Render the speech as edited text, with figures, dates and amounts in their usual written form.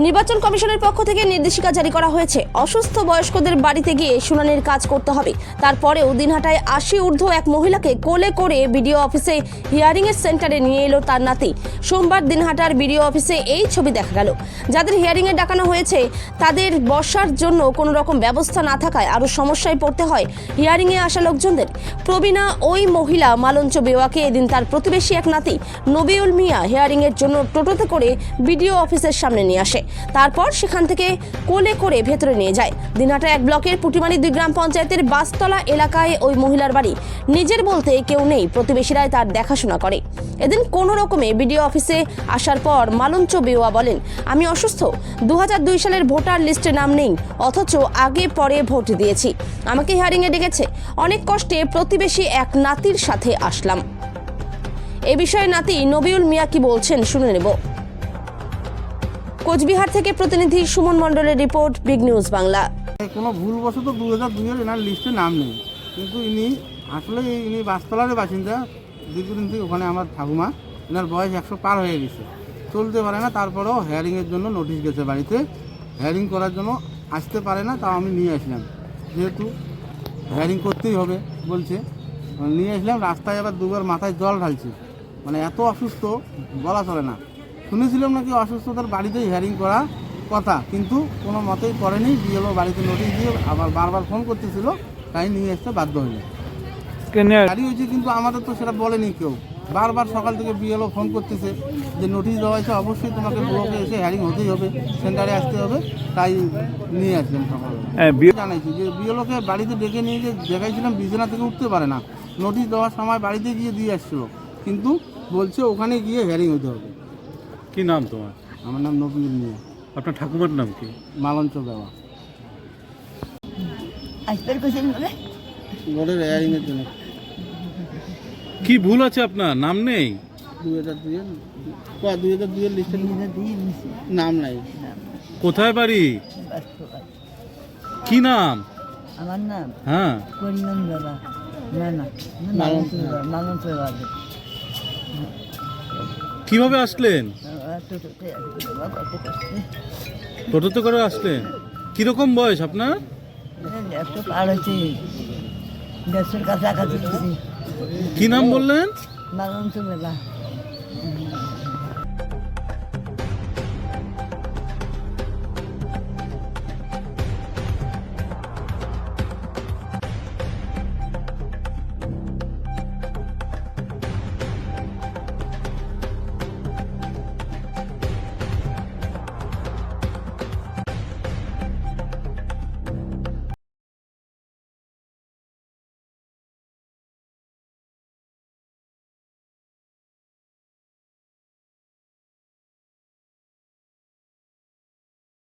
নির্বাচন কমিশনের পক্ষ থেকে নির্দেশিকা জারি করা হয়েছে। অসুস্থ বয়স্কদের বাড়িতে গিয়ে শুনানির কাজ করতে হবে। তারপরেও দিনহাটায় 80 ঊর্ধ্ব এক মহিলাকে কোলে করে বিডিও অফিসে হিয়ারিং এর সেন্টারে নিয়ে এলো তার নাতি। সোমবার দিনহাটার বিডিও অফিসে এই ছবি দেখা গেল। যাদের হিয়ারিং এ ডাকানো হয়েছে তাদের বসার জন্য কোনো রকম ব্যবস্থা না থাকায় আরও সমস্যায় পড়তে হয় হিয়ারিং এ আসা লোকজনদের। প্রবীণা ওই মহিলা মালঞ্চ বেওয়াকে এদিন তার প্রতিবেশী এক নাতি নবিউল মিয়া হিয়ারিং এর জন্য টোটোতে করে বিডিও অফিসের সামনে নিয়ে আসে। তারপর সেখান থেকে কোলে করে ভেতরে নিয়ে যায়। দিনহাটা এক ব্লকের পুটিমারি 2 গ্রাম পঞ্চায়েতের বাসতলা এলাকায় ওই মহিলার বাড়ি। নিজের বলতে কেউ নেই, প্রতিবেশীরাই তার দেখাশোনা করে। এদিন কোনো রকমে বিডিও অফিসে আসার পর মালঞ্চ বেওয়া বলেন, আমি অসুস্থ, 2002 সালের ভোটার লিস্টে নাম নেই, অথচ আগে পরে ভোট দিয়েছি। আমাকে হিয়ারিংয়ে ডেকেছে। অনেক কষ্টে প্রতিবেশী এক নাতির সাথে আসলাম। এ বিষয়ে নাতি নবিউল মিয়া কি বলছেন শুনে নেব। কোচবিহার থেকে প্রতিনিধি সুমন মণ্ডলের রিপোর্ট, বিগ নিউজ বাংলা। কোনো ভুলবশত 2002 এর এনার লিস্টে নাম নেই, কিন্তু ইনি বাসতলার বাসিন্দা। দীর্ঘদিন থেকে ওখানে আমার ঠাকুমা, এনার বয়স 100 পার হয়ে গেছে, চলতে পারে না। তারপরেও হেয়ারিংয়ের জন্য নোটিশ গেছে বাড়িতে, হেয়ারিং করার জন্য আসতে পারে না। তাও আমি নিয়ে আসলাম, যেহেতু হেয়ারিং করতেই হবে বলছে, নিয়ে আসলাম। রাস্তায় আবার দুবার মাথায় জল ঢালছে, মানে এত অসুস্থ বলা চলে না। শুনেছিলাম নাকি অসুস্থতার বাড়িতেই হিয়ারিং করা কথা, কিন্তু কোনো মতেই করেনি। বিএলও বাড়িতে নোটিশ দিয়ে আবার বারবার ফোন করতেছিল, তাই নিয়ে আসতে বাধ্য হইল। গাড়ি হয়েছে, কিন্তু আমাদের তো সেটা বলেনি কেউ। বারবার সকাল থেকে বিএলও ফোন করতেছে যে নোটিশ দেওয়া হয়েছে, অবশ্যই তোমাকে ব্লকে এসে হিয়ারিং হতেই হবে, সেন্টারে আসতে হবে। তাই নিয়ে আসলাম সকালে। জানাইছি যে বিএলওকে বাড়িতে ডেকে নিয়ে যে দেখাইছিলাম, বিছানা থেকে উঠতে পারে না। নোটিশ দেওয়ার সময় বাড়িতে গিয়ে দিয়ে আসছিল, কিন্তু বলছে ওখানে গিয়ে হিয়ারিং হতে হবে। কি নাম তোমার? আমার নাম নবীন মিয়া। আপনার ঠাকুমার নাম কি? মালঞ্চ বেওয়া। কি ভুল আছে আপনার? নাম নেই? 2002 এর লিস্টে নাম নাই। কোথায় বাড়ি? কি নাম? আমার নাম হ্যাঁ, করিমন বাবা। না মালঞ্চ বাবা। কিভাবে আসলেন? টোটোতে করে আসলেন? কিরকম বয়স আপনার? 100 পার হয়েছে, 150 কাছাকাছি। কি নাম বললেন? মালঞ্চ বাবা।